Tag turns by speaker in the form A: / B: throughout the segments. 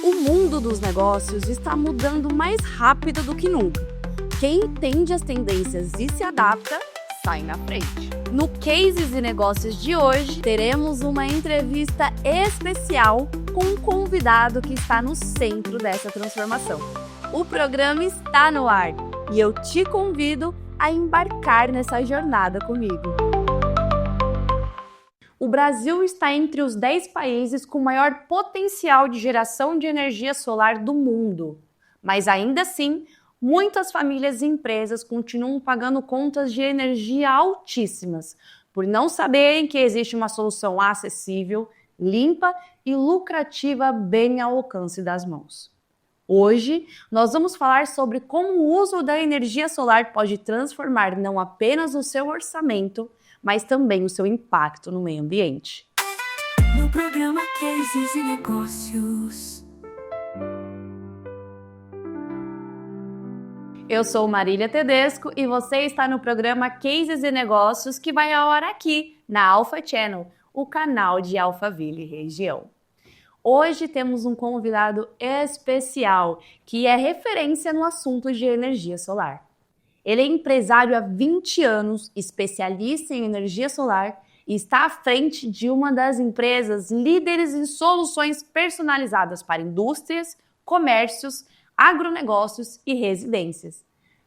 A: O mundo dos negócios está mudando mais rápido do que nunca. Quem entende as tendências e se adapta, sai na frente. No Cases e Negócios de hoje, teremos uma entrevista especial com um convidado que está no centro dessa transformação. O programa está no ar e eu te convido a embarcar nessa jornada comigo. O Brasil está entre os 10 países com maior potencial de geração de energia solar do mundo. Mas ainda assim, muitas famílias e empresas continuam pagando contas de energia altíssimas, por não saberem que existe uma solução acessível, limpa e lucrativa bem ao alcance das mãos. Hoje, nós vamos falar sobre como o uso da energia solar pode transformar não apenas o seu orçamento, mas também o seu impacto no meio ambiente.
B: No programa Cases e Negócios.
A: Eu sou Marília Tedesco e você está no programa Cases e Negócios, que vai ao ar aqui na Alpha Channel, o canal de Alphaville região. Hoje temos um convidado especial que é referência no assunto de energia solar. Ele é empresário há 20 anos, especialista em energia solar e está à frente de uma das empresas líderes em soluções personalizadas para indústrias, comércios, agronegócios e residências.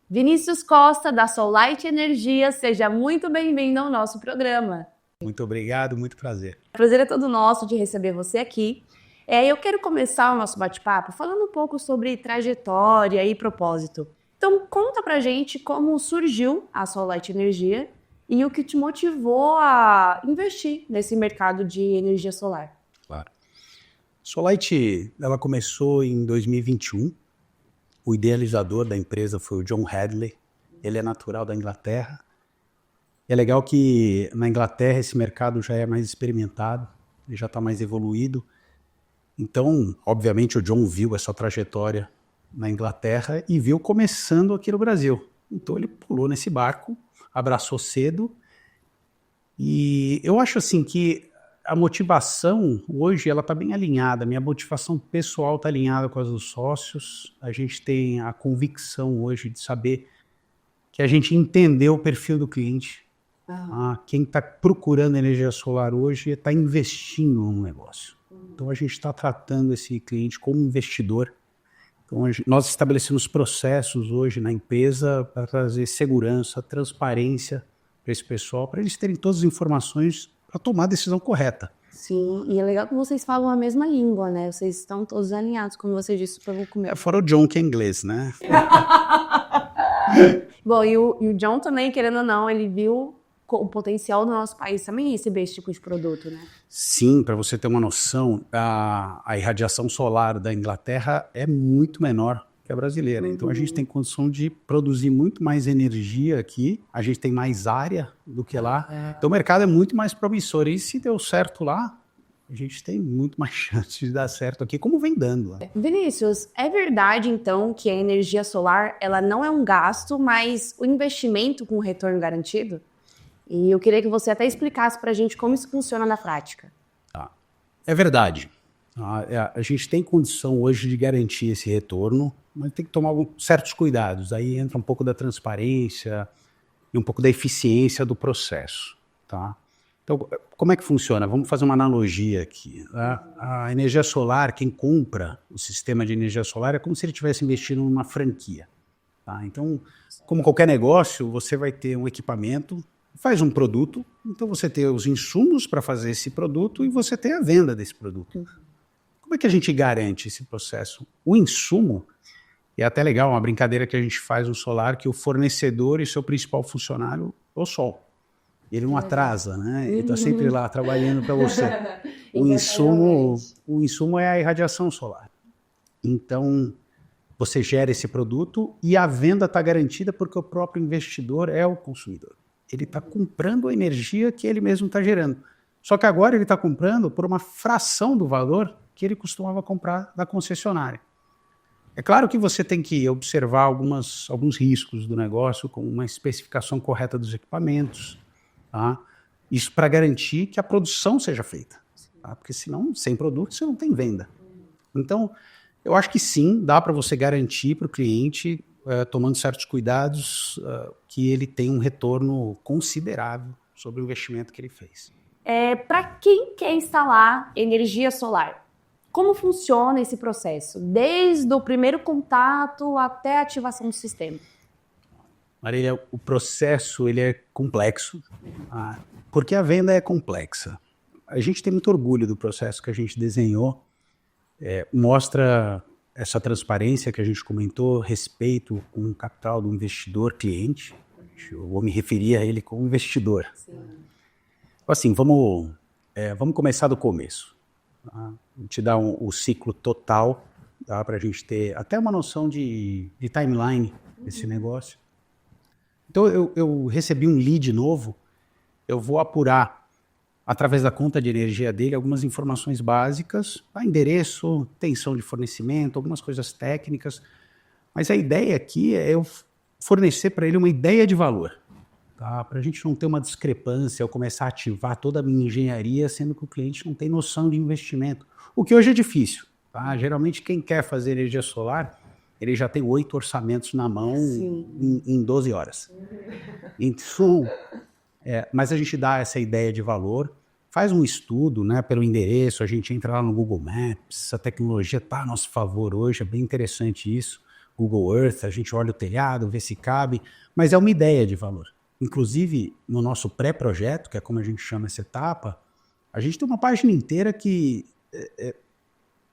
A: Vinícius Costa, da Solite Energia, seja muito bem-vindo ao nosso programa.
C: Muito obrigado, muito prazer.
A: O prazer é todo nosso de receber você aqui. Eu quero começar o nosso bate-papo falando um pouco sobre trajetória e propósito. Então, conta pra gente como surgiu a Solite Energia e o que te motivou a investir nesse mercado de energia solar.
C: Claro. Solite, ela começou em 2021. O idealizador da empresa foi o John Hadley. Ele é natural da Inglaterra. É legal que na Inglaterra esse mercado já é mais experimentado, ele já está mais evoluído. Então, obviamente, o John viu essa trajetória na Inglaterra e viu começando aqui no Brasil. Então ele pulou nesse barco, abraçou cedo. E eu acho assim que a motivação hoje ela está bem alinhada. Minha motivação pessoal está alinhada com as dos sócios. A gente tem a convicção hoje de saber que a gente entendeu o perfil do cliente. Quem está procurando energia solar hoje está investindo no negócio. Então a gente está tratando esse cliente como investidor. Então, nós estabelecemos processos hoje na empresa para trazer segurança, transparência para esse pessoal, para eles terem todas as informações para tomar a decisão correta.
A: Sim, e é legal que vocês falam a mesma língua, né? Vocês estão todos alinhados, como você disse para o começo.
C: Fora o John, que é inglês, né?
A: Bom, e o John também, querendo ou não, ele viu o potencial do nosso país também receber esse tipo de produto, né?
C: Sim, para você ter uma noção, a irradiação solar da Inglaterra é muito menor que a brasileira. Então a gente tem condição de produzir muito mais energia aqui, a gente tem mais área do que lá. Então o mercado é muito mais promissor. E se deu certo lá, a gente tem muito mais chance de dar certo aqui, como vem dando lá.
A: Vinícius, é verdade então que a energia solar ela não é um gasto, mas o investimento com retorno garantido? E eu queria que você até explicasse para a gente como isso funciona na prática.
C: É verdade. A gente tem condição hoje de garantir esse retorno, mas tem que tomar certos cuidados. Aí entra um pouco da transparência e um pouco da eficiência do processo. Tá? Então, como é que funciona? Vamos fazer uma analogia aqui. A energia solar, quem compra o sistema de energia solar é como se ele estivesse investindo numa franquia. Tá? Então, como qualquer negócio, você vai ter um equipamento, faz um produto, então você tem os insumos para fazer esse produto e você tem a venda desse produto. Como é que a gente garante esse processo? O insumo, é até legal, uma brincadeira que a gente faz no solar, que o fornecedor e seu principal funcionário é o sol. Ele não atrasa, né? Ele está sempre lá trabalhando para você. O insumo é a irradiação solar. Então, você gera esse produto e a venda está garantida porque o próprio investidor é o consumidor. Ele está comprando a energia que ele mesmo está gerando. Só que agora ele está comprando por uma fração do valor que ele costumava comprar da concessionária. É claro que você tem que observar alguns riscos do negócio, como uma especificação correta dos equipamentos, tá? Isso para garantir que a produção seja feita, tá? Porque senão, sem produto, você não tem venda. Então, Eu acho que sim, dá para você garantir para o cliente, tomando certos cuidados, que ele tem um retorno considerável sobre o investimento que ele fez.
A: Para quem quer instalar energia solar, como funciona esse processo? Desde o primeiro contato até a ativação do sistema.
C: Marília, o processo ele é complexo, porque a venda é complexa. A gente tem muito orgulho do processo que a gente desenhou, mostra essa transparência que a gente comentou, respeito com o capital do investidor cliente. Eu vou me referir a ele como investidor. Sim. Assim, vamos começar do começo. Tá? Vou te dar o ciclo total, tá? Para a gente ter até uma noção de timeline desse negócio. Então, eu recebi um lead novo, eu vou apurar, através da conta de energia dele, algumas informações básicas, endereço, tensão de fornecimento, algumas coisas técnicas, mas a ideia aqui é eu fornecer para ele uma ideia de valor, tá? Para a gente não ter uma discrepância, eu começar a ativar toda a minha engenharia, sendo que o cliente não tem noção de investimento, o que hoje é difícil. Tá? Geralmente quem quer fazer energia solar, ele já tem 8 orçamentos na mão em 12 horas. Então, mas a gente dá essa ideia de valor, faz um estudo, né, pelo endereço, a gente entra lá no Google Maps, a tecnologia está a nosso favor hoje, é bem interessante isso. Google Earth, a gente olha o telhado, vê se cabe, mas é uma ideia de valor. Inclusive, no nosso pré-projeto, que é como a gente chama essa etapa, a gente tem uma página inteira que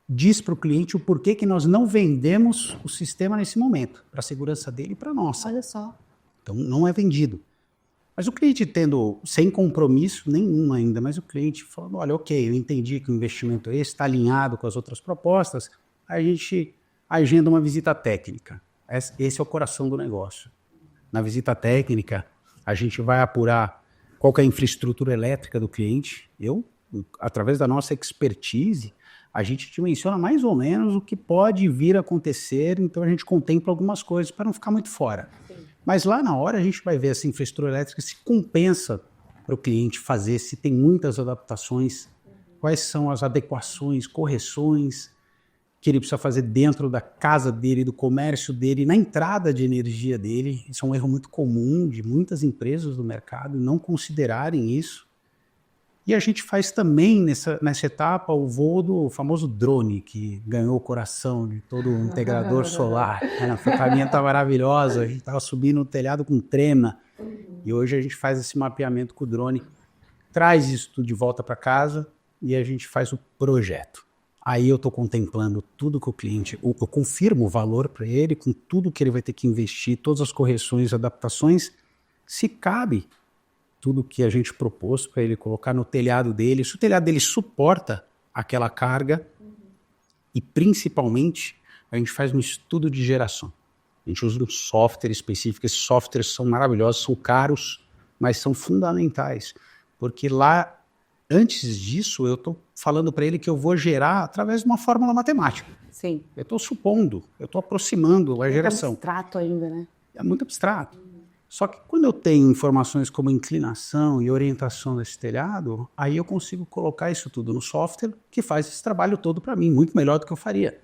C: diz para o cliente o porquê que nós não vendemos o sistema nesse momento, para a segurança dele e para a nossa.
A: Olha só.
C: Então, não é vendido. Mas o cliente tendo, sem compromisso nenhum ainda, mas o cliente falando, olha, ok, eu entendi que o investimento é esse, está alinhado com as outras propostas, a gente agenda uma visita técnica. Esse é o coração do negócio. Na visita técnica, a gente vai apurar qual que é a infraestrutura elétrica do cliente. Através da nossa expertise, a gente dimensiona mais ou menos o que pode vir a acontecer, então a gente contempla algumas coisas para não ficar muito fora. Sim. Mas lá na hora a gente vai ver essa infraestrutura elétrica se compensa para o cliente fazer, se tem muitas adaptações, quais são as adequações, correções que ele precisa fazer dentro da casa dele, do comércio dele, na entrada de energia dele. Isso é um erro muito comum de muitas empresas do mercado, não considerarem isso. E a gente faz também nessa etapa o voo do famoso drone, que ganhou o coração de todo o integrador solar. A ferramenta maravilhosa, a gente estava subindo no telhado com trema. E hoje a gente faz esse mapeamento com o drone, traz isso tudo de volta para casa e a gente faz o projeto. Aí eu estou contemplando tudo que o cliente, eu confirmo o valor para ele, com tudo que ele vai ter que investir, todas as correções, adaptações, se cabe tudo que a gente propôs para ele colocar no telhado dele, se o telhado dele suporta aquela carga, e principalmente a gente faz um estudo de geração. A gente usa um software específico, esses softwares são maravilhosos, são caros, mas são fundamentais, porque lá, antes disso, eu estou falando para ele que eu vou gerar através de uma fórmula matemática.
A: Sim.
C: Eu estou supondo, eu estou aproximando a geração.
A: É abstrato ainda, né?
C: É muito abstrato. Só que quando eu tenho informações como inclinação e orientação desse telhado, aí eu consigo colocar isso tudo no software que faz esse trabalho todo para mim, muito melhor do que eu faria.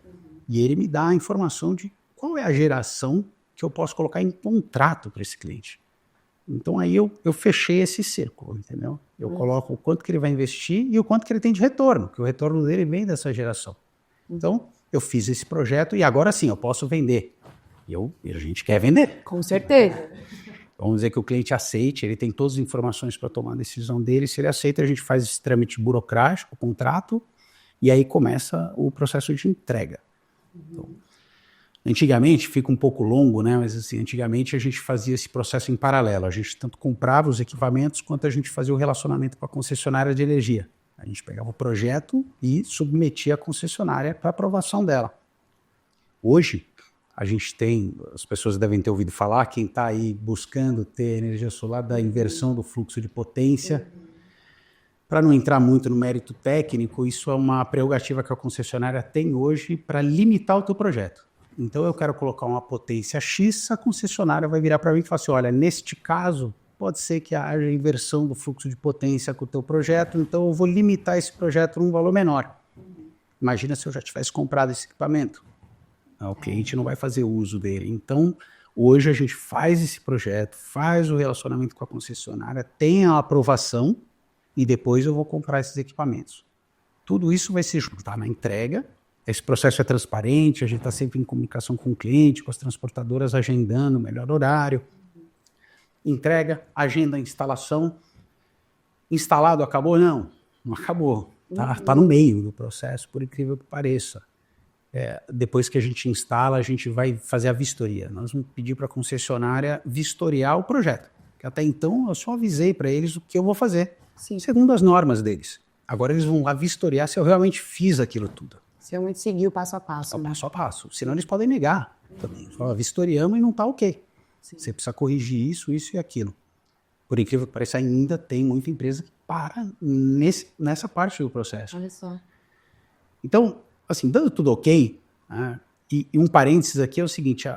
C: E ele me dá a informação de qual é a geração que eu posso colocar em contrato para esse cliente. Então aí eu fechei esse círculo, entendeu? Eu coloco o quanto que ele vai investir e o quanto que ele tem de retorno, que o retorno dele vem dessa geração. Então eu fiz esse projeto e agora sim eu posso vender. E a gente quer vender.
A: Com certeza.
C: Vamos dizer que o cliente aceite, ele tem todas as informações para tomar a decisão dele. Se ele aceita, a gente faz esse trâmite burocrático, o contrato, e aí começa o processo de entrega. Então, antigamente, fica um pouco longo, né? Mas assim, antigamente a gente fazia esse processo em paralelo. A gente tanto comprava os equipamentos, quanto a gente fazia o relacionamento com a concessionária de energia. A gente pegava o projeto e submetia a concessionária para aprovação dela. Hoje, a gente tem, as pessoas devem ter ouvido falar, quem está aí buscando ter energia solar, da inversão do fluxo de potência. Para não entrar muito no mérito técnico, isso é uma prerrogativa que a concessionária tem hoje para limitar o teu projeto. Então eu quero colocar uma potência X, a concessionária vai virar para mim e falar assim, olha, neste caso, pode ser que haja inversão do fluxo de potência com o teu projeto, então eu vou limitar esse projeto num valor menor. Imagina se eu já tivesse comprado esse equipamento. O cliente não vai fazer uso dele. Então, hoje a gente faz esse projeto, faz o relacionamento com a concessionária, tem a aprovação e depois eu vou comprar esses equipamentos. Tudo isso vai se juntar na entrega. Esse processo é transparente, a gente está sempre em comunicação com o cliente, com as transportadoras, agendando o melhor horário. Entrega, agenda a instalação. Instalado, acabou? Não acabou. Tá no meio do processo, por incrível que pareça. Depois que a gente instala, a gente vai fazer a vistoria. Nós vamos pedir para a concessionária vistoriar o projeto. Que até então eu só avisei para eles o que eu vou fazer, segundo as normas deles. Agora eles vão lá vistoriar se eu realmente fiz aquilo tudo.
A: Se realmente seguir o passo a passo.
C: Passo a passo. Senão eles podem negar também. Só vistoriamos e não está ok. Você precisa corrigir isso e aquilo. Por incrível que pareça, ainda tem muita empresa que para nessa parte do processo.
A: Olha só.
C: Então, assim, dando tudo ok, né, e um parênteses aqui é o seguinte,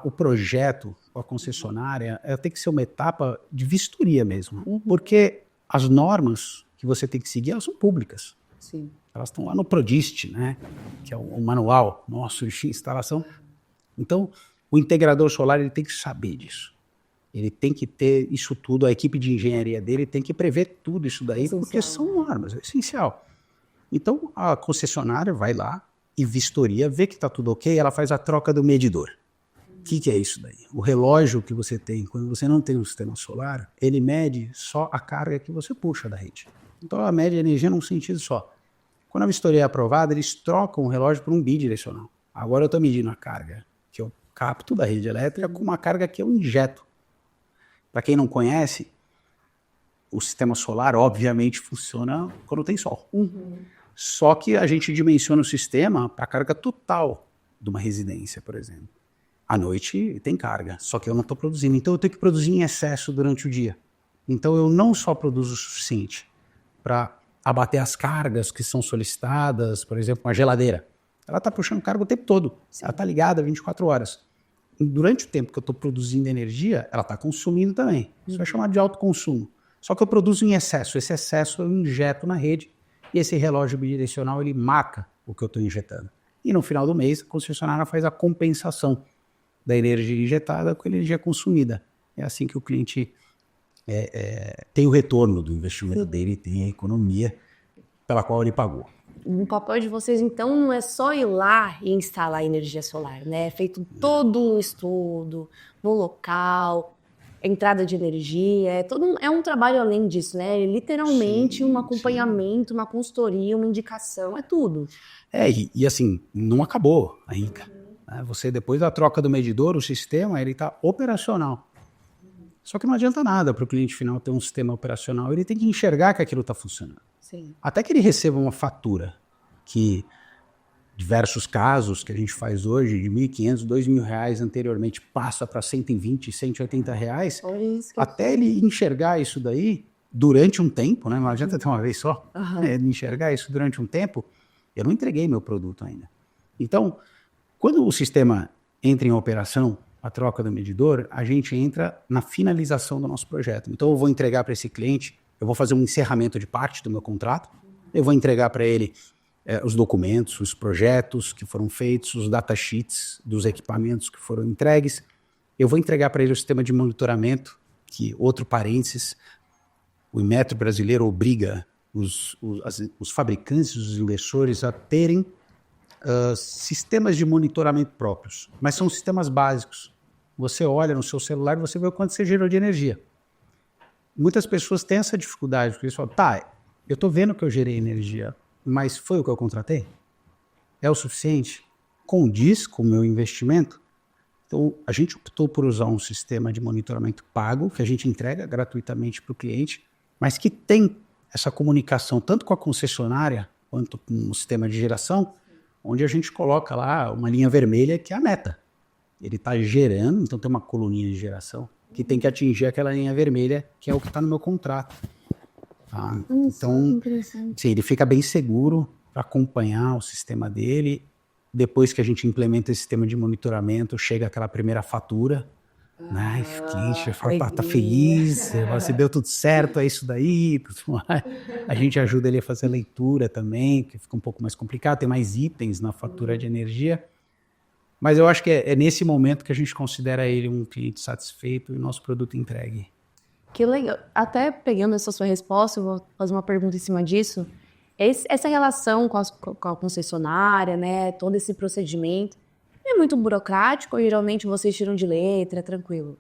C: o projeto com a concessionária tem que ser uma etapa de vistoria mesmo, porque as normas que você tem que seguir, elas são públicas.
A: Sim.
C: Elas estão lá no Prodist, né, que é o manual nosso de instalação. Então, o integrador solar ele tem que saber disso. Ele tem que ter isso tudo, a equipe de engenharia dele tem que prever tudo isso daí, porque são normas, é essencial. Então, a concessionária vai lá e vistoria, vê que está tudo ok, ela faz a troca do medidor. O que é isso daí? O relógio que você tem, quando você não tem um sistema solar, ele mede só a carga que você puxa da rede. Então, ela mede a energia num sentido só. Quando a vistoria é aprovada, eles trocam o relógio por um bidirecional. Agora eu estou medindo a carga que eu capto da rede elétrica com uma carga que eu injeto. Para quem não conhece, o sistema solar, obviamente, funciona quando tem sol. Só que a gente dimensiona o sistema para a carga total de uma residência, por exemplo. À noite tem carga, só que eu não estou produzindo. Então eu tenho que produzir em excesso durante o dia. Então eu não só produzo o suficiente para abater as cargas que são solicitadas, por exemplo, uma geladeira. Ela está puxando carga o tempo todo. Ela está ligada 24 horas. Durante o tempo que eu estou produzindo energia, ela está consumindo também. Isso é chamado de autoconsumo. Só que eu produzo em excesso. Esse excesso eu injeto na rede e esse relógio bidirecional ele marca o que eu estou injetando. E no final do mês, a concessionária faz a compensação da energia injetada com a energia consumida. É assim que o cliente tem o retorno do investimento dele, tem a economia pela qual ele pagou.
A: O papel de vocês, então, não é só ir lá e instalar energia solar, né? É feito todo um estudo no local, entrada de energia, é um trabalho além disso, né? Literalmente um acompanhamento, uma consultoria, uma indicação, é tudo.
C: E assim, não acabou ainda. Né? Você, depois da troca do medidor, o sistema ele está operacional. Só que não adianta nada para o cliente final ter um sistema operacional, ele tem que enxergar que aquilo está funcionando.
A: Sim.
C: Até que ele receba uma fatura, que diversos casos que a gente faz hoje, de R$1.500, R$2.000 anteriormente, passa para R$120, R$180, até ele enxergar isso daí durante um tempo, né? Não adianta ter uma vez só, enxergar isso durante um tempo, eu não entreguei meu produto ainda. Então, quando o sistema entra em operação, a troca do medidor, a gente entra na finalização do nosso projeto. Então eu vou entregar para esse cliente, eu vou fazer um encerramento de parte do meu contrato, eu vou entregar para ele os documentos, os projetos que foram feitos, os datasheets dos equipamentos que foram entregues, eu vou entregar para ele o sistema de monitoramento, que, outro parênteses, o Inmetro brasileiro obriga os fabricantes, os inversores a terem sistemas de monitoramento próprios, mas são sistemas básicos. Você olha no seu celular e você vê o quanto você gerou de energia. Muitas pessoas têm essa dificuldade, porque eles falam, eu estou vendo que eu gerei energia, mas foi o que eu contratei? É o suficiente? Condiz com o meu investimento? Então, a gente optou por usar um sistema de monitoramento pago, que a gente entrega gratuitamente para o cliente, mas que tem essa comunicação tanto com a concessionária, quanto com o sistema de geração, onde a gente coloca lá uma linha vermelha que é a meta. Ele está gerando, então tem uma coluninha de geração que tem que atingir aquela linha vermelha, que é o que está no meu contrato. Tá? Então, sim, ele fica bem seguro para acompanhar o sistema dele. Depois que a gente implementa esse sistema de monitoramento, chega aquela primeira fatura, né? O cliente fala, tá feliz, você deu tudo certo, é isso daí. A gente ajuda ele a fazer a leitura também, que fica um pouco mais complicado, tem mais itens na fatura de energia. Mas eu acho que é nesse momento que a gente considera ele um cliente satisfeito e o nosso produto entregue.
A: Que legal. Até pegando essa sua resposta, eu vou fazer uma pergunta em cima disso. Essa relação com a concessionária, né, todo esse procedimento, é muito burocrático ou geralmente vocês tiram de letra, tranquilo?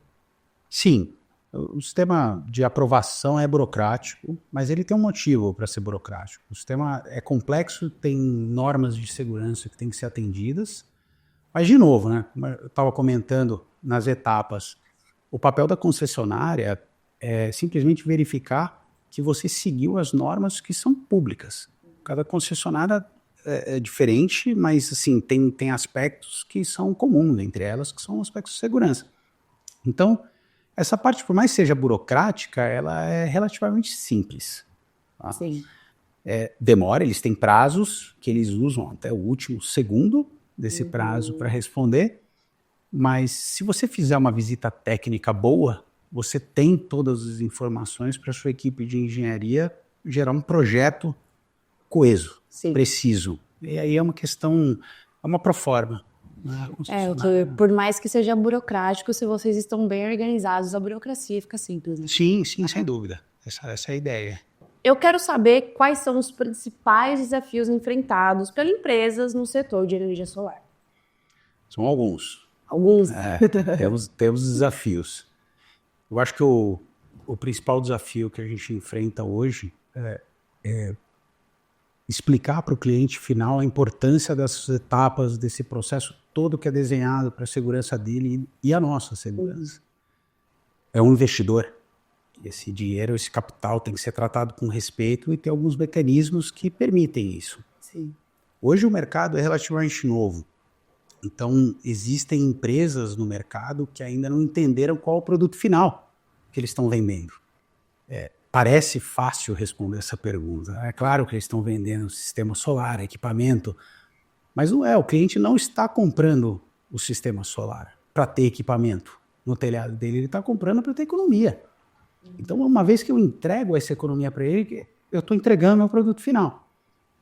C: Sim, o sistema de aprovação é burocrático, mas ele tem um motivo para ser burocrático. O sistema é complexo, tem normas de segurança que têm que ser atendidas. Mas, de novo, né, como eu estava comentando nas etapas, o papel da concessionária é simplesmente verificar que você seguiu as normas que são públicas. Cada concessionária é diferente, mas assim, tem aspectos que são comuns entre elas, que são aspectos de segurança. Então, essa parte, por mais que seja burocrática, ela é relativamente simples. Tá?
A: Sim.
C: Demora, eles têm prazos que eles usam até o último segundo desse prazo para responder, mas se você fizer uma visita técnica boa, você tem todas as informações para a sua equipe de engenharia gerar um projeto coeso,
A: Sim.
C: preciso. E aí é uma questão, é uma proforma.
A: Por mais que seja burocrático, se vocês estão bem organizados, a burocracia fica simples, né?
C: Sim, sem dúvida. Essa é a ideia.
A: Eu quero saber quais são os principais desafios enfrentados pelas empresas no setor de energia solar.
C: São alguns.
A: Alguns?
C: Temos desafios. Eu acho que o principal desafio que a gente enfrenta hoje é explicar para o cliente final a importância dessas etapas, desse processo todo que é desenhado para a segurança dele e a nossa segurança. É um investidor. Esse dinheiro, esse capital tem que ser tratado com respeito e ter alguns mecanismos que permitem isso.
A: Sim.
C: Hoje o mercado é relativamente novo. Então, existem empresas no mercado que ainda não entenderam qual é o produto final que eles estão vendendo. Parece fácil responder essa pergunta. É claro que eles estão vendendo sistema solar, equipamento, mas não é. O cliente não está comprando o sistema solar para ter equipamento no telhado dele. Ele está comprando para ter economia. Então, uma vez que eu entrego essa economia para ele, eu estou entregando meu produto final.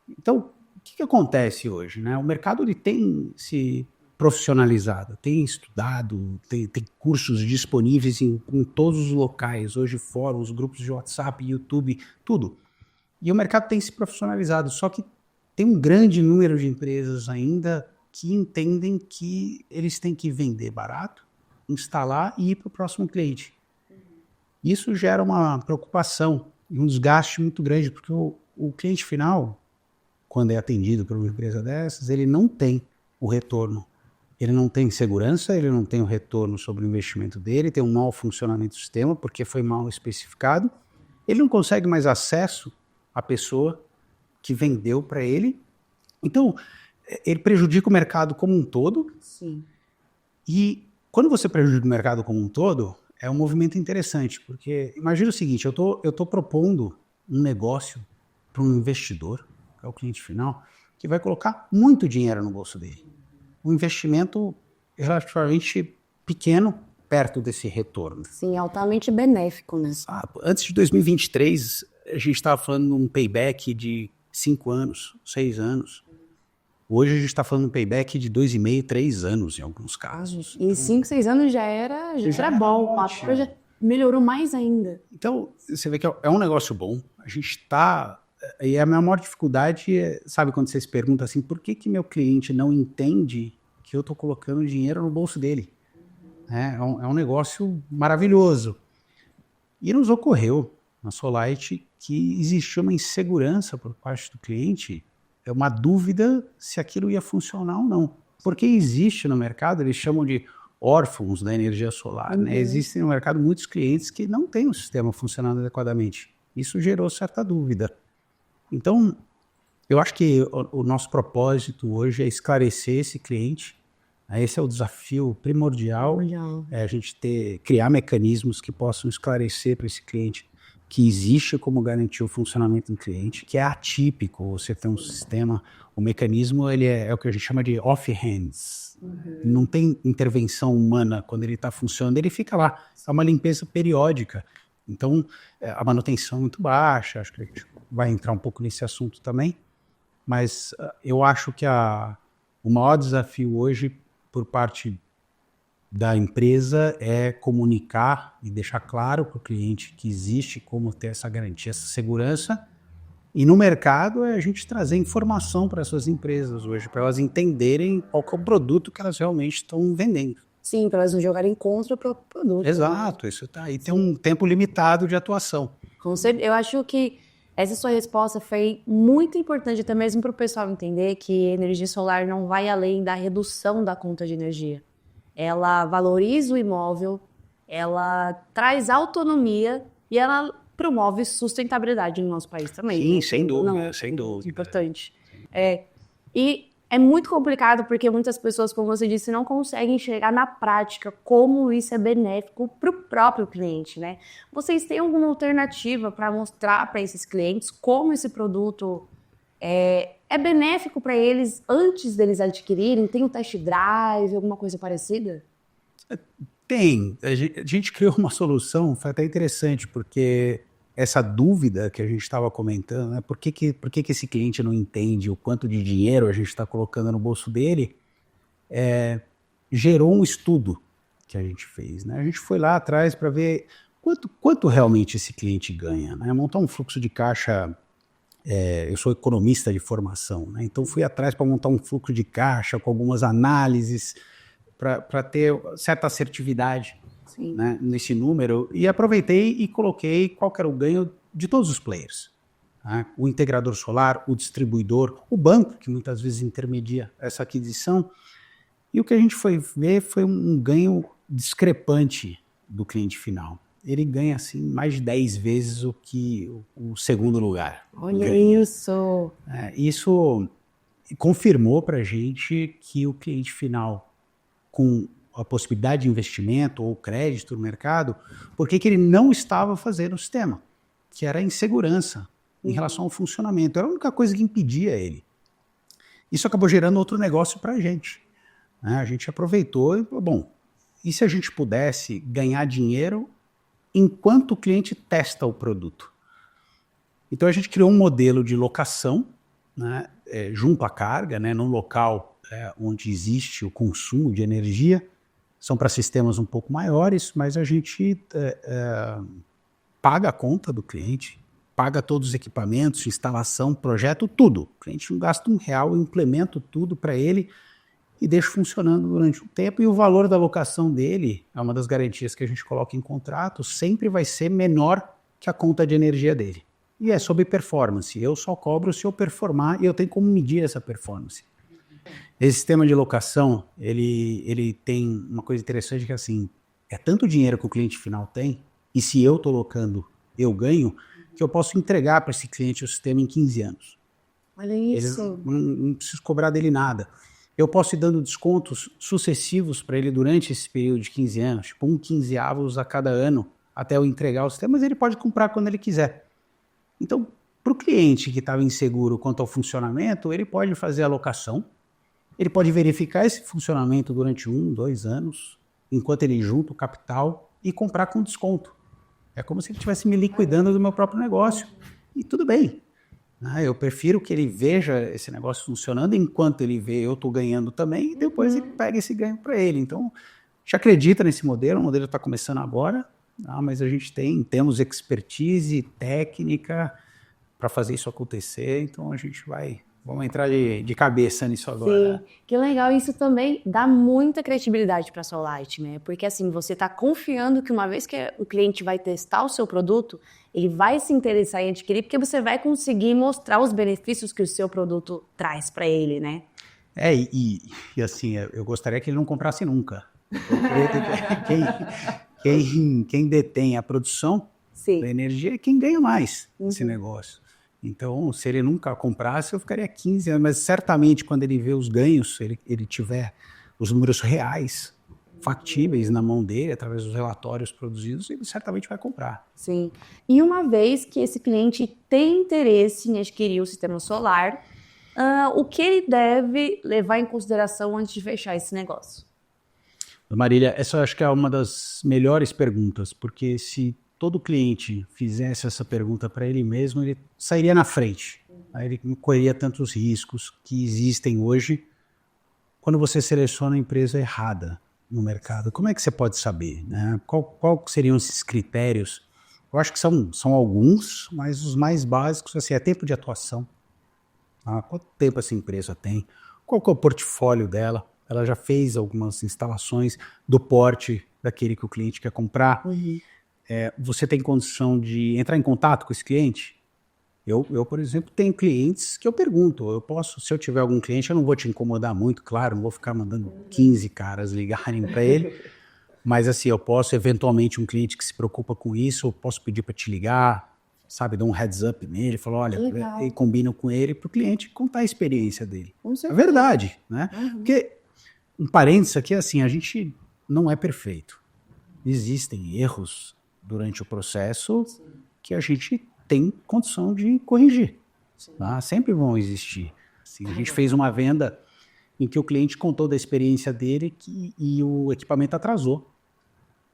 C: Então, o que acontece hoje? Né? O mercado ele tem se profissionalizado, tem estudado, tem cursos disponíveis em todos os locais, hoje fóruns, grupos de WhatsApp, YouTube, tudo. E o mercado tem se profissionalizado, só que tem um grande número de empresas ainda que entendem que eles têm que vender barato, instalar e ir para o próximo cliente. Isso gera uma preocupação e um desgaste muito grande, porque o cliente final, quando é atendido por uma empresa dessas, ele não tem o retorno. Ele não tem segurança, ele não tem o retorno sobre o investimento dele, tem um mau funcionamento do sistema, porque foi mal especificado. Ele não consegue mais acesso à pessoa que vendeu para ele. Então, ele prejudica o mercado como um todo.
A: Sim.
C: E quando você prejudica o mercado como um todo, é um movimento interessante, porque imagina o seguinte, eu tô propondo um negócio para um investidor, que é o cliente final, que vai colocar muito dinheiro no bolso dele. Um investimento relativamente pequeno perto desse retorno.
A: Sim, altamente benéfico, né?
C: Antes de 2023, a gente estava falando de um payback de 5 anos, 6 anos. Hoje a gente está falando de um payback de 2,5, 3 anos em alguns casos.
A: Em 5, 6 anos já era bom. A já melhorou mais ainda.
C: Então, você vê que é um negócio bom. A gente está... E a minha maior dificuldade é, sabe, quando você se pergunta assim, por que meu cliente não entende que eu estou colocando dinheiro no bolso dele? É um negócio maravilhoso. E nos ocorreu, na Solite, que existia uma insegurança por parte do cliente, uma dúvida se aquilo ia funcionar ou não. Porque existe no mercado, eles chamam de órfãos da energia solar. Né? Existem no mercado muitos clientes que não têm o sistema funcionando adequadamente. Isso gerou certa dúvida. Então, eu acho que o nosso propósito hoje é esclarecer esse cliente. Esse é o desafio primordial. A gente criar mecanismos que possam esclarecer para esse cliente que existe como garantir o funcionamento do cliente, que é atípico você ter um sistema, o mecanismo ele é o que a gente chama de off-hands. Não tem intervenção humana quando ele está funcionando, ele fica lá. É uma limpeza periódica. Então, a manutenção é muito baixa, acho que a gente vai entrar um pouco nesse assunto também, mas eu acho que o maior desafio hoje por parte da empresa é comunicar e deixar claro para o cliente que existe como ter essa garantia, essa segurança. E no mercado é a gente trazer informação para essas empresas hoje, para elas entenderem qual que é o produto que elas realmente estão vendendo.
A: Sim, para elas não jogarem contra o próprio produto.
C: Exato, isso tá aí. Tem um tempo limitado de atuação.
A: Eu acho que essa sua resposta foi muito importante até mesmo para o pessoal entender que energia solar não vai além da redução da conta de energia. Ela valoriza o imóvel, ela traz autonomia e ela promove sustentabilidade no nosso país também.
C: Sim,
A: né?
C: sem dúvida,
A: Não,
C: sem dúvida.
A: Importante. E é muito complicado porque muitas pessoas, como você disse, não conseguem enxergar na prática como isso é benéfico para o próprio cliente, né? Vocês têm alguma alternativa para mostrar para esses clientes como esse produto é benéfico para eles antes deles adquirirem? Tem um test drive, alguma coisa parecida?
C: Tem. A gente criou uma solução, foi até interessante, porque essa dúvida que a gente estava comentando, né, por que esse cliente não entende o quanto de dinheiro a gente está colocando no bolso dele, gerou um estudo que a gente fez. Né? A gente foi lá atrás para ver quanto realmente esse cliente ganha. Né? Montar um fluxo de caixa. Eu sou economista de formação, né? Então fui atrás para montar um fluxo de caixa com algumas análises para ter certa assertividade, né, nesse número, e aproveitei e coloquei qual que era o ganho de todos os players. Né? O integrador solar, o distribuidor, o banco, que muitas vezes intermedia essa aquisição, e o que a gente foi ver foi um ganho discrepante do cliente final. Ele ganha assim mais de 10 vezes o que o segundo lugar.
A: Olha
C: ganha.
A: isso!
C: Isso confirmou para a gente que o cliente final, com a possibilidade de investimento ou crédito no mercado, por que ele não estava fazendo o sistema, que era a insegurança em relação ao funcionamento. Era a única coisa que impedia ele. Isso acabou gerando outro negócio para a gente. Né? A gente aproveitou e falou, bom, e se a gente pudesse ganhar dinheiro enquanto o cliente testa o produto? Então a gente criou um modelo de locação, né, junto à carga, né, num local onde existe o consumo de energia. São para sistemas um pouco maiores, mas a gente paga a conta do cliente, paga todos os equipamentos, instalação, projeto, tudo. O cliente não gasta R$1, eu implemento tudo para ele e deixo funcionando durante um tempo, e o valor da locação dele, é uma das garantias que a gente coloca em contrato, sempre vai ser menor que a conta de energia dele. E é sobre performance, eu só cobro se eu performar e eu tenho como medir essa performance. Esse sistema de locação, ele tem uma coisa interessante que é assim, é tanto dinheiro que o cliente final tem, e se eu estou locando, eu ganho, que eu posso entregar para esse cliente o sistema em 15 anos.
A: Olha isso!
C: Não preciso cobrar dele nada. Eu posso ir dando descontos sucessivos para ele durante esse período de 15 anos, tipo 1/15 a cada ano, até eu entregar o sistema, mas ele pode comprar quando ele quiser. Então, para o cliente que estava inseguro quanto ao funcionamento, ele pode fazer a locação, ele pode verificar esse funcionamento durante 1, 2 anos, enquanto ele junta o capital e comprar com desconto. É como se ele estivesse me liquidando do meu próprio negócio. E tudo bem. Eu prefiro que ele veja esse negócio funcionando, enquanto ele vê eu estou ganhando também, e depois ele pega esse ganho para ele. Então, a gente acredita nesse modelo, o modelo está começando agora, mas a gente temos expertise, técnica para fazer isso acontecer, então a gente vamos entrar de cabeça nisso agora.
A: Sim, que legal, isso também dá muita credibilidade para a Solite, né? Porque assim, você está confiando que uma vez que o cliente vai testar o seu produto, ele vai se interessar em adquirir, porque você vai conseguir mostrar os benefícios que o seu produto traz para ele, né?
C: E assim, eu gostaria que ele não comprasse nunca. Quem detém a produção da energia é quem ganha mais nesse negócio. Então, se ele nunca comprasse, eu ficaria 15 anos. Mas certamente, quando ele vê os ganhos, ele tiver os números reais, factíveis na mão dele, através dos relatórios produzidos, ele certamente vai comprar.
A: Sim. E uma vez que esse cliente tem interesse em adquirir o sistema solar, o que ele deve levar em consideração antes de fechar esse negócio?
C: Marília, essa eu acho que é uma das melhores perguntas, porque se todo cliente fizesse essa pergunta para ele mesmo, ele sairia na frente. Aí ele não correria tantos riscos que existem hoje quando você seleciona a empresa errada no mercado? Como é que você pode saber, né? Qual seriam esses critérios? Eu acho que são alguns, mas os mais básicos assim, é tempo de atuação. Tá? Quanto tempo essa empresa tem? Qual que é o portfólio dela? Ela já fez algumas instalações do porte daquele que o cliente quer comprar? Você tem condição de entrar em contato com esse cliente? Eu, por exemplo, tenho clientes que eu pergunto, se eu tiver algum cliente, eu não vou te incomodar muito, claro, não vou ficar mandando 15 caras ligarem para ele, mas assim, eu posso, eventualmente, um cliente que se preocupa com isso, eu posso pedir para te ligar, sabe, dar um heads up nele, falar, olha, e combino com ele para o cliente contar a experiência dele. É verdade, né? Porque, um parênteses aqui, assim, a gente não é perfeito. Existem erros durante o processo que a gente tem condição de corrigir. Tá? Sempre vão existir. Assim, a gente fez uma venda em que o cliente contou da experiência dele e o equipamento atrasou.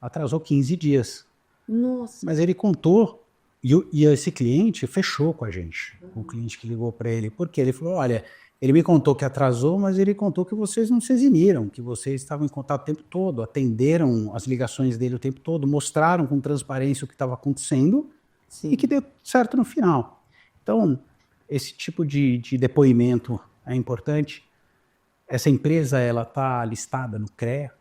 C: Atrasou 15 dias.
A: Nossa.
C: Mas ele contou e esse cliente fechou com a gente. O cliente que ligou para ele. Porque ele falou, olha, ele me contou que atrasou, mas ele contou que vocês não se eximiram, que vocês estavam em contato o tempo todo, atenderam as ligações dele o tempo todo, mostraram com transparência o que estava acontecendo. Sim. E que deu certo no final. Então, esse tipo de depoimento é importante. Essa empresa ela está listada no CREA,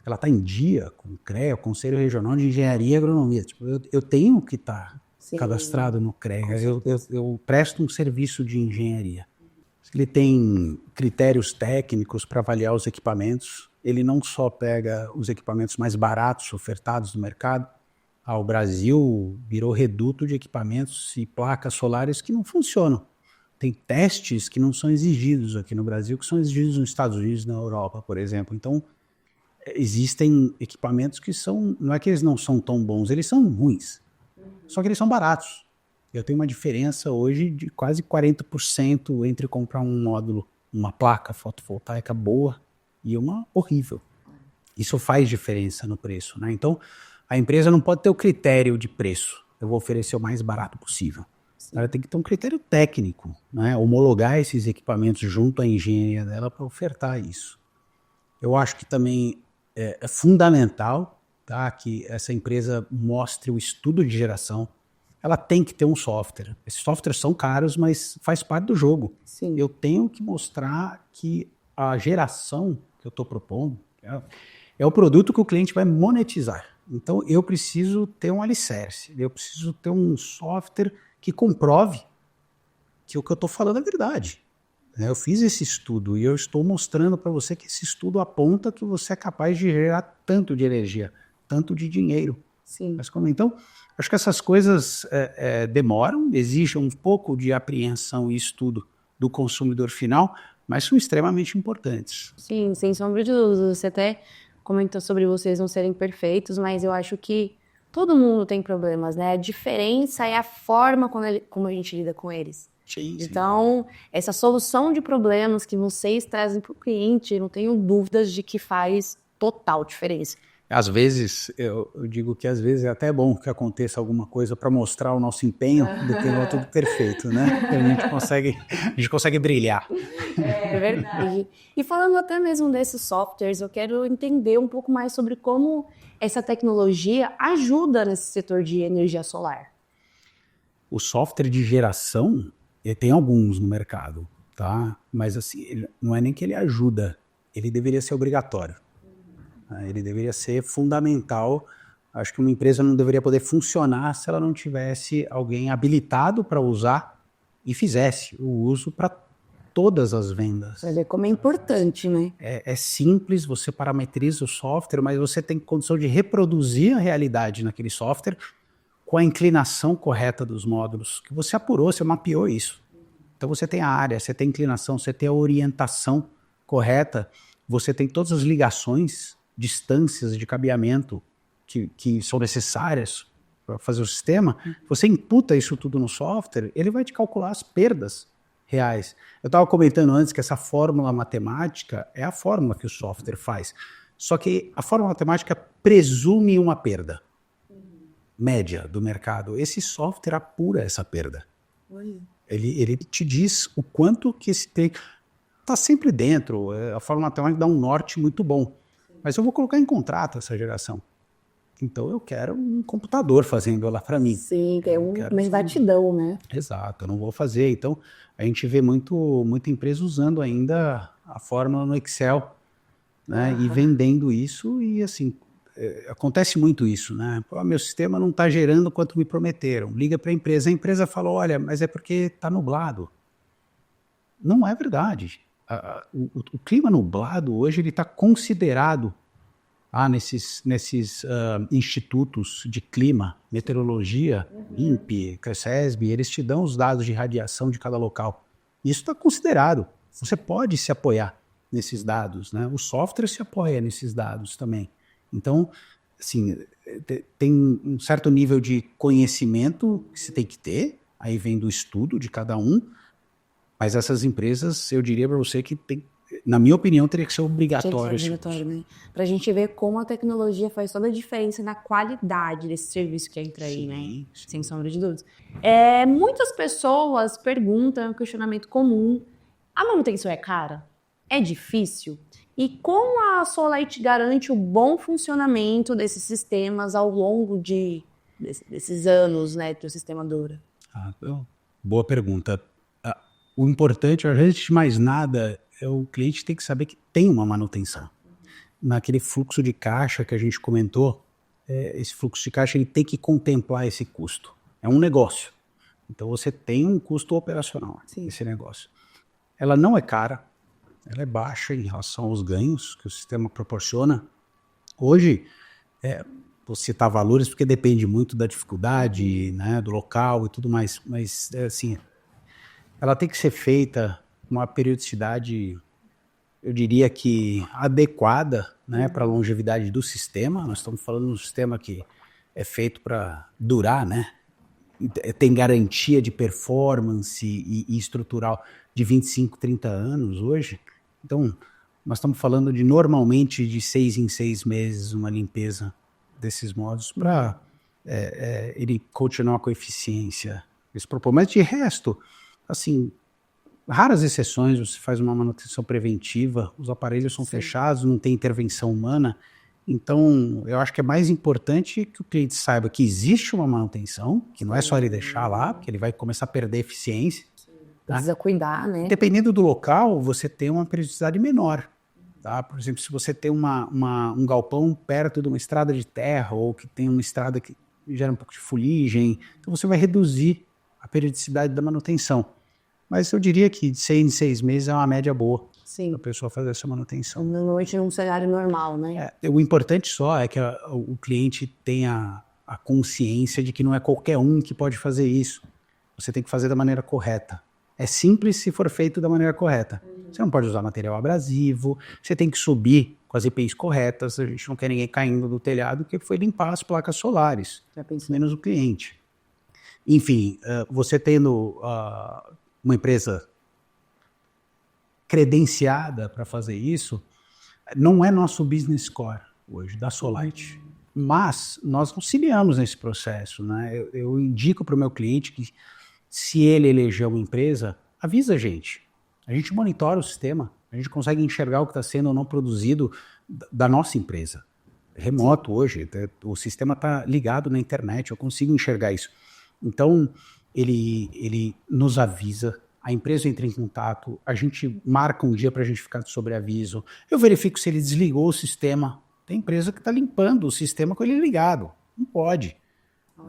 C: ela está em dia com o CREA, o Conselho Regional de Engenharia e Agronomia. Tipo, eu tenho que estar cadastrado no CREA, eu presto um serviço de engenharia. Ele tem critérios técnicos para avaliar os equipamentos, ele não só pega os equipamentos mais baratos ofertados no mercado. O Brasil virou reduto de equipamentos e placas solares que não funcionam. Tem testes que não são exigidos aqui no Brasil, que são exigidos nos Estados Unidos e na Europa, por exemplo. Então, existem equipamentos que não é que eles não são tão bons, eles são ruins. Só que eles são baratos. Eu tenho uma diferença hoje de quase 40% entre comprar um módulo, uma placa fotovoltaica boa e uma horrível. Isso faz diferença no preço, né? Então, a empresa não pode ter o critério de preço. Eu vou oferecer o mais barato possível. Sim. Ela tem que ter um critério técnico, né? Homologar esses equipamentos junto à engenharia dela para ofertar isso. Eu acho que também é fundamental, tá, que essa empresa mostre o estudo de geração. Ela tem que ter um software. Esses softwares são caros, mas faz parte do jogo. Sim. Eu tenho que mostrar que a geração que eu estou propondo é o produto que o cliente vai monetizar. Então, eu preciso ter um alicerce, eu preciso ter um software que comprove que o que eu estou falando é verdade. Eu fiz esse estudo e eu estou mostrando para você que esse estudo aponta que você é capaz de gerar tanto de energia, tanto de dinheiro. Sim. Então, acho que essas coisas demoram, exigem um pouco de apreensão e estudo do consumidor final, mas são extremamente importantes.
A: Sim, sem sombra de dúvida. Você até comentou sobre vocês não serem perfeitos, mas eu acho que todo mundo tem problemas, né? A diferença é a forma como a gente lida com eles. Sim, então, essa solução de problemas que vocês trazem para o cliente, não tenho dúvidas de que faz total diferença.
C: Às vezes, eu digo que às vezes é até bom que aconteça alguma coisa para mostrar o nosso empenho do que não tudo perfeito, né? Que a gente consegue brilhar.
A: É verdade. E falando até mesmo desses softwares, eu quero entender um pouco mais sobre como essa tecnologia ajuda nesse setor de energia solar.
C: O software de geração, tem alguns no mercado, tá? Mas assim, não é nem que ele ajuda, ele deveria ser obrigatório. Ele deveria ser fundamental. Acho que uma empresa não deveria poder funcionar se ela não tivesse alguém habilitado para usar e fizesse o uso para todas as vendas.
A: Você vê como é importante, né?
C: É simples, você parametriza o software, mas você tem condição de reproduzir a realidade naquele software com a inclinação correta dos módulos, que você apurou, você mapeou isso. Então você tem a área, você tem a inclinação, você tem a orientação correta, você tem todas as ligações, distâncias de cabeamento que são necessárias para fazer o sistema. Você imputa isso tudo no software, ele vai te calcular as perdas reais. Eu estava comentando antes que essa fórmula matemática é a fórmula que o software faz. Só que a fórmula matemática presume uma perda média do mercado. Esse software apura essa perda. Ele te diz o quanto que esse tem. está sempre dentro. A fórmula matemática dá um norte muito bom. Mas eu vou colocar em contrato essa geração. Então eu quero um computador fazendo ela para mim.
A: Sim, tem uma exatidão, né?
C: Exato, eu não vou fazer. Então a gente vê muita empresa usando ainda a fórmula no Excel, né? E vendendo isso e assim, acontece muito isso, né? Pô, meu sistema não está gerando quanto me prometeram. Liga para a empresa fala, olha, mas é porque está nublado. Não é verdade. O clima nublado hoje ele está considerado nesses institutos de clima, meteorologia, INPE, CESB, eles te dão os dados de radiação de cada local. Isso está considerado. Você pode se apoiar nesses dados, né? O software se apoia nesses dados também. Então, assim, tem um certo nível de conhecimento que você tem que ter, aí vem do estudo de cada um, mas essas empresas, eu diria para você que tem, na minha opinião, teria que ser obrigatório.
A: Né? Para a gente ver como a tecnologia faz toda a diferença na qualidade desse serviço que entra aí, né?
C: Sim.
A: Sem sombra de dúvidas. Muitas pessoas perguntam, é um questionamento comum, a manutenção é cara? É difícil? E como a Solite garante o bom funcionamento desses sistemas ao longo desses anos, né, que o sistema dura?
C: Boa pergunta. O importante, antes de mais nada, o cliente tem que saber que tem uma manutenção. Naquele fluxo de caixa que a gente comentou, esse fluxo de caixa ele tem que contemplar esse custo. É um negócio. Então você tem um custo operacional nesse negócio. Ela não é cara, ela é baixa em relação aos ganhos que o sistema proporciona. Hoje, vou citar valores porque depende muito da dificuldade, né, do local e tudo mais, mas assim, ela tem que ser feita com uma periodicidade, eu diria que adequada, né, para a longevidade do sistema. Nós estamos falando de um sistema que é feito para durar, né? Tem garantia de performance e estrutural de 25, 30 anos hoje. Então, nós estamos falando de normalmente de 6 em 6 meses uma limpeza desses modos para ele continuar com a eficiência. Esse propósito. Mas de resto, assim, raras exceções, você faz uma manutenção preventiva, os aparelhos são fechados, não tem intervenção humana. Então, eu acho que é mais importante que o cliente saiba que existe uma manutenção, que não é só ele deixar lá, porque ele vai começar a perder eficiência.
A: Precisa cuidar, né?
C: Dependendo do local, você tem uma periodicidade menor. Tá? Por exemplo, se você tem um galpão perto de uma estrada de terra ou que tem uma estrada que gera um pouco de fuligem, então você vai reduzir a periodicidade da manutenção. Mas eu diria que de 6 em 6 meses é uma média boa para a pessoa fazer essa manutenção.
A: Normalmente num cenário normal, né?
C: O importante só é que o cliente tenha a consciência de que não é qualquer um que pode fazer isso. Você tem que fazer da maneira correta. É simples se for feito da maneira correta. Você não pode usar material abrasivo, você tem que subir com as EPIs corretas, a gente não quer ninguém caindo do telhado, que foi limpar as placas solares, menos o cliente. Enfim, você tendo uma empresa credenciada para fazer isso, não é nosso business core hoje, da Solite. Mas nós auxiliamos nesse processo, né? Eu indico para o meu cliente que se ele eleger uma empresa, avisa a gente. A gente monitora o sistema, a gente consegue enxergar o que está sendo ou não produzido da nossa empresa. Remoto hoje, o sistema está ligado na internet, eu consigo enxergar isso. Então, ele nos avisa, a empresa entra em contato, a gente marca um dia para a gente ficar de sobreaviso, eu verifico se ele desligou o sistema. Tem empresa que está limpando o sistema com ele ligado, não pode.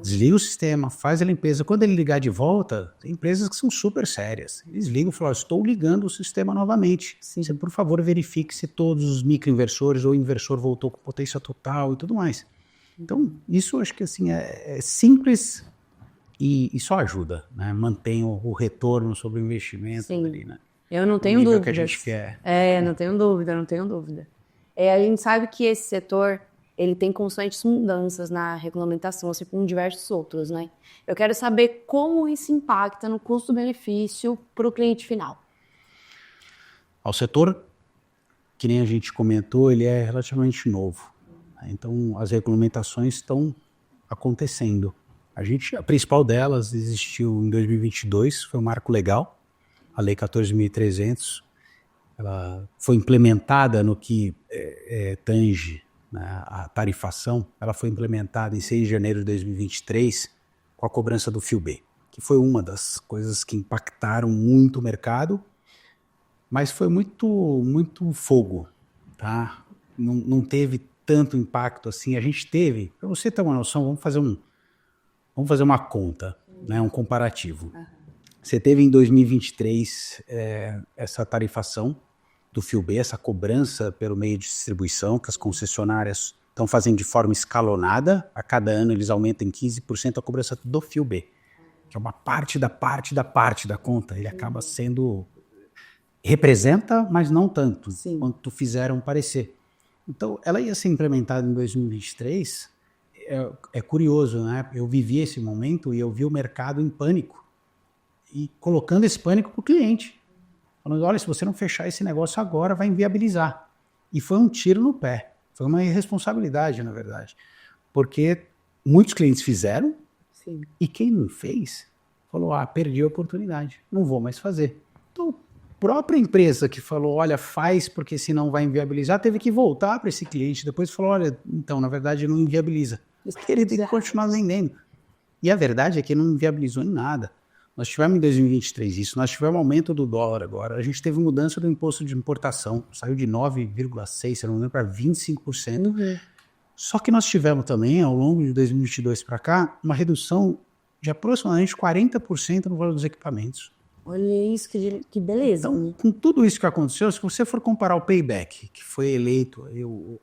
C: Desliga o sistema, faz a limpeza. Quando ele ligar de volta, tem empresas que são super sérias. Eles ligam e falam, estou ligando o sistema novamente. Você, por favor, verifique se todos os microinversores ou o inversor voltou com potência total e tudo mais. Então, isso eu acho que assim, é simples e só ajuda, né? Mantém o retorno sobre o investimento ali, né?
A: Eu não tenho dúvida.
C: Que a gente quer.
A: Não tenho dúvida. A gente sabe que esse setor ele tem constantes mudanças na regulamentação, assim como diversos outros, né? Eu quero saber como isso impacta no custo-benefício para o cliente final.
C: O setor, que nem a gente comentou, ele é relativamente novo. Então, as regulamentações estão acontecendo. A principal delas existiu em 2022, foi um marco legal, a Lei 14.300, ela foi implementada no que tange, né, a tarifação, ela foi implementada em 6 de janeiro de 2023 com a cobrança do fio B, que foi uma das coisas que impactaram muito o mercado, mas foi muito fogo, tá? Não teve tanto impacto assim. A gente teve, para você ter uma noção, vamos fazer uma conta, né, um comparativo. Você teve em 2023 essa tarifação do fio B, essa cobrança pelo meio de distribuição, que as concessionárias estão fazendo de forma escalonada. A cada ano eles aumentam em 15% a cobrança do fio B, que é uma parte da conta. Ele acaba sendo... representa, mas não tanto, quanto fizeram parecer. Então, ela ia ser implementada em 2023. É curioso, né? Eu vivi esse momento e eu vi o mercado em pânico e colocando esse pânico para o cliente. Falando, olha, se você não fechar esse negócio agora, vai inviabilizar. E foi um tiro no pé. Foi uma irresponsabilidade, na verdade. Porque muitos clientes fizeram.
A: Sim.
C: E quem não fez, falou, perdi a oportunidade, não vou mais fazer. Então, a própria empresa que falou, olha, faz porque senão vai inviabilizar, teve que voltar para esse cliente. Depois falou, olha, então, na verdade, não inviabiliza. Porque ele tem que continuar vendendo. E a verdade é que não inviabilizou em nada. Nós tivemos em 2023 isso, nós tivemos aumento do dólar agora, a gente teve mudança do imposto de importação, saiu de 9,6%, se não me engano, para 25%.
A: Uhum.
C: Só que nós tivemos também, ao longo de 2022 para cá, uma redução de aproximadamente 40% no valor dos equipamentos.
A: Olha isso, que beleza.
C: Então, com tudo isso que aconteceu, se você for comparar o payback, que foi eleito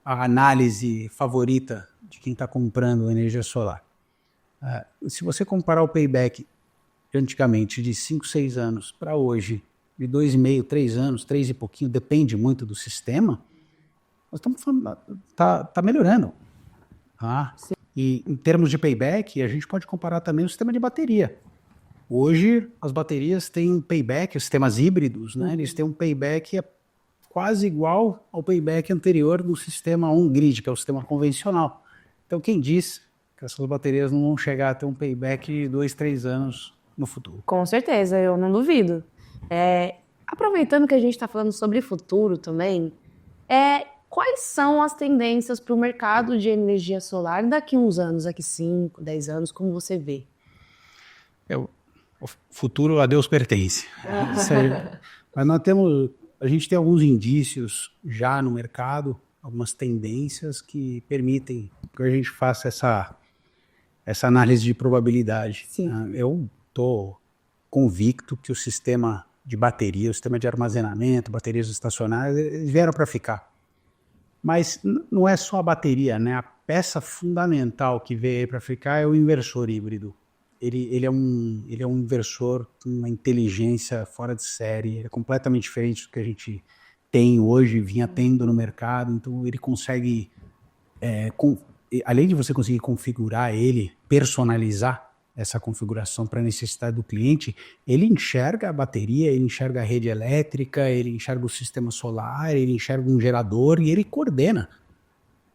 C: a análise favorita de quem está comprando energia solar, se você comparar o payback de antigamente de 5, 6 anos para hoje, de 2,5, 3 anos, 3 e pouquinho, depende muito do sistema, nós estamos falando, tá melhorando. E em termos de payback, a gente pode comparar também o sistema de bateria. Hoje, as baterias têm payback, os sistemas híbridos, né? Eles têm um payback quase igual ao payback anterior do sistema on-grid, que é o sistema convencional. Então, quem diz que essas baterias não vão chegar a ter um payback de 2, 3 anos no futuro?
A: Com certeza, eu não duvido. Aproveitando que a gente está falando sobre futuro também, quais são as tendências para o mercado de energia solar daqui a uns anos, daqui 5, 10 anos, como você vê?
C: O futuro a Deus pertence. Mas a gente tem alguns indícios já no mercado, algumas tendências que permitem que a gente faça essa análise de probabilidade.
A: Sim.
C: Eu estou convicto que o sistema de bateria, o sistema de armazenamento, baterias estacionárias, eles vieram para ficar. Mas não é só a bateria, né? A peça fundamental que veio para ficar é o inversor híbrido. Ele é um inversor com uma inteligência fora de série, é completamente diferente do que a gente tem hoje, vinha tendo no mercado. Então ele consegue, além de você conseguir configurar ele, personalizar essa configuração para a necessidade do cliente, ele enxerga a bateria, ele enxerga a rede elétrica, ele enxerga o sistema solar, ele enxerga um gerador e ele coordena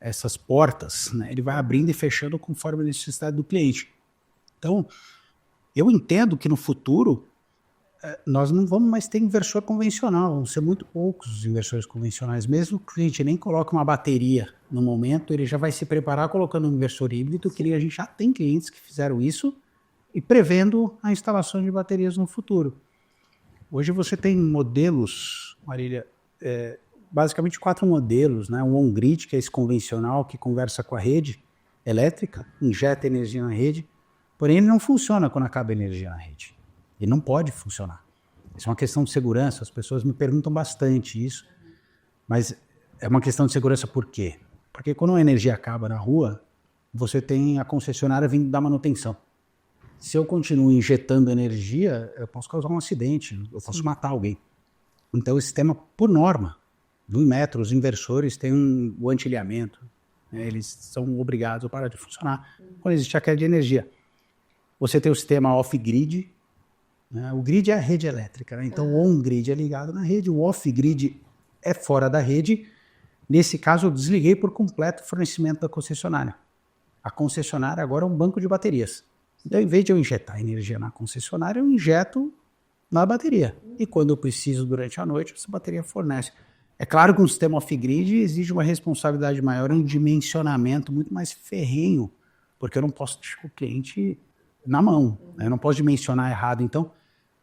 C: essas portas, né? Ele vai abrindo e fechando conforme a necessidade do cliente. Então, eu entendo que no futuro nós não vamos mais ter inversor convencional, vão ser muito poucos os inversores convencionais. Mesmo que o cliente nem coloque uma bateria no momento, ele já vai se preparar colocando um inversor híbrido, que a gente já tem clientes que fizeram isso e prevendo a instalação de baterias no futuro. Hoje você tem modelos, Marília, basicamente 4 modelos, né? Um on-grid, que é esse convencional, que conversa com a rede elétrica, injeta energia na rede, porém ele não funciona quando acaba a energia na rede. Ele não pode funcionar. Isso é uma questão de segurança, as pessoas me perguntam bastante isso, mas é uma questão de segurança por quê? Porque quando a energia acaba na rua, você tem a concessionária vindo dar manutenção. Se eu continuo injetando energia, eu posso causar um acidente, eu posso matar alguém. Então o sistema, por norma, do Inmetro, os inversores têm o anti-ilhamento, né? Eles são obrigados a parar de funcionar quando existe a queda de energia. Você tem o sistema off-grid, né? O grid é a rede elétrica, né? Então o on-grid é ligado na rede, o off-grid é fora da rede. Nesse caso eu desliguei por completo o fornecimento da concessionária. A concessionária agora é um banco de baterias. Então, em vez de eu injetar energia na concessionária, eu injeto na bateria. E quando eu preciso durante a noite, essa bateria fornece. É claro que um sistema off-grid exige uma responsabilidade maior, um dimensionamento muito mais ferrenho, porque eu não posso deixar o cliente na mão, né? Eu não posso dimensionar errado. Então,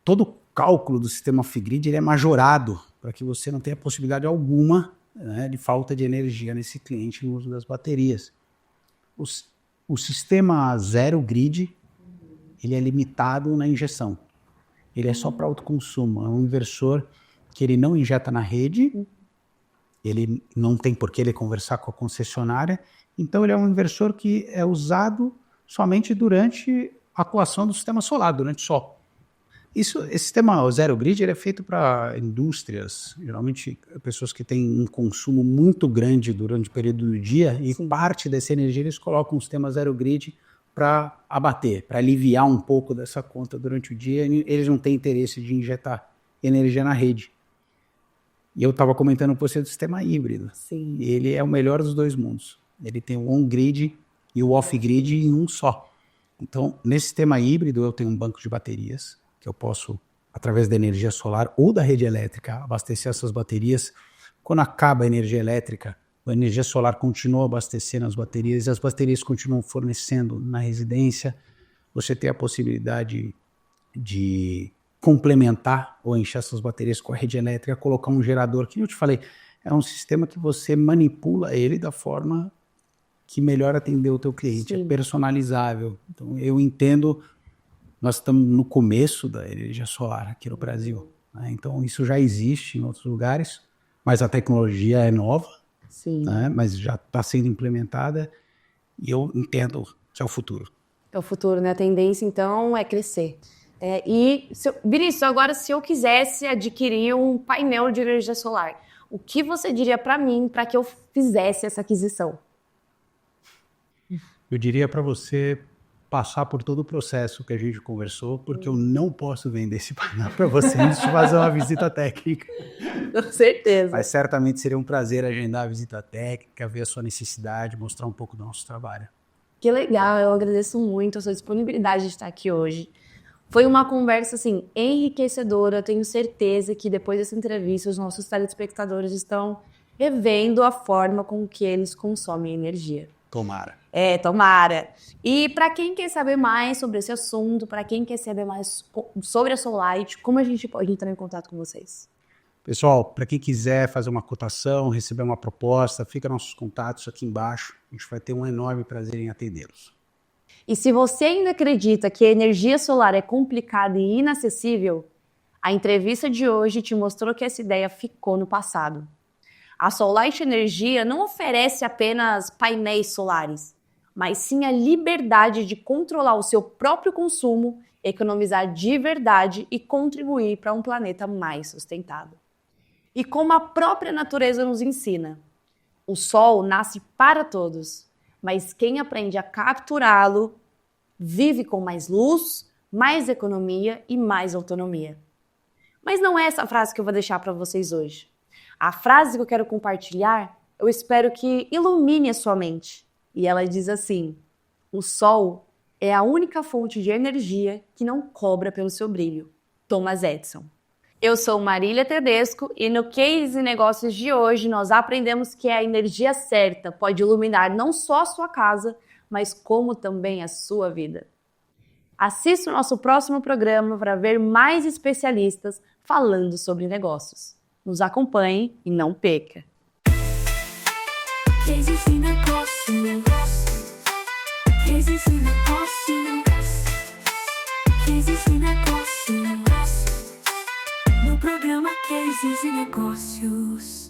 C: todo o cálculo do sistema off-grid ele é majorado para que você não tenha possibilidade alguma, né, de falta de energia nesse cliente no uso das baterias. O sistema zero grid ele é limitado na injeção. Ele é só para autoconsumo. É um inversor que ele não injeta na rede, ele não tem por que ele conversar com a concessionária, então ele é um inversor que é usado somente durante a atuação do sistema solar, durante o sol. Esse sistema zero grid ele é feito para indústrias, geralmente pessoas que têm um consumo muito grande durante o período do dia, e parte dessa energia eles colocam o sistema zero grid para abater, para aliviar um pouco dessa conta durante o dia. Eles não têm interesse de injetar energia na rede. E eu estava comentando com você do sistema híbrido.
A: Sim.
C: Ele é o melhor dos dois mundos. Ele tem o on-grid e o off-grid em um só. Então, nesse sistema híbrido, eu tenho um banco de baterias, que eu posso, através da energia solar ou da rede elétrica, abastecer essas baterias. Quando acaba a energia elétrica, a energia solar continua abastecendo as baterias e as baterias continuam fornecendo na residência. Você tem a possibilidade de complementar ou encher essas baterias com a rede elétrica, colocar um gerador, que eu te falei, é um sistema que você manipula ele da forma que melhor atender o teu cliente. Sim. É personalizável. Então, eu entendo, nós estamos no começo da energia solar aqui no Brasil, né? Então, isso já existe em outros lugares, mas a tecnologia é nova. Sim. Né? Mas já está sendo implementada e eu entendo que é o futuro.
A: É o futuro, né? A tendência, então, é crescer. Vinícius, agora se eu quisesse adquirir um painel de energia solar, o que você diria para mim para que eu fizesse essa aquisição?
C: Eu diria para você passar por todo o processo que a gente conversou, porque eu não posso vender esse painel para você antes de fazer uma visita técnica.
A: Com certeza.
C: Mas certamente seria um prazer agendar a visita técnica, ver a sua necessidade, mostrar um pouco do nosso trabalho.
A: Que legal, eu agradeço muito a sua disponibilidade de estar aqui hoje. Foi uma conversa, assim, enriquecedora. Eu tenho certeza que depois dessa entrevista os nossos telespectadores estão revendo a forma com que eles consomem energia.
C: Tomara.
A: Tomara. E para quem quer saber mais sobre esse assunto, para quem quer saber mais sobre a Solite, como a gente pode entrar em contato com vocês?
C: Pessoal, para quem quiser fazer uma cotação, receber uma proposta, fica nossos contatos aqui embaixo. A gente vai ter um enorme prazer em atendê-los.
A: E se você ainda acredita que a energia solar é complicada e inacessível, a entrevista de hoje te mostrou que essa ideia ficou no passado. A Solite Energia não oferece apenas painéis solares, mas sim a liberdade de controlar o seu próprio consumo, economizar de verdade e contribuir para um planeta mais sustentável. E como a própria natureza nos ensina, o sol nasce para todos, mas quem aprende a capturá-lo vive com mais luz, mais economia e mais autonomia. Mas não é essa frase que eu vou deixar para vocês hoje. A frase que eu quero compartilhar, eu espero que ilumine a sua mente. E ela diz assim: o sol é a única fonte de energia que não cobra pelo seu brilho. Thomas Edison. Eu sou Marília Tedesco e no Case e Negócios de hoje nós aprendemos que a energia certa pode iluminar não só a sua casa, mas como também a sua vida. Assista o nosso próximo programa para ver mais especialistas falando sobre negócios. Nos acompanhe e não perca.
B: Cases e Negócios. Cases e Negócios. Cases e Negócios. No programa Cases e Negócios.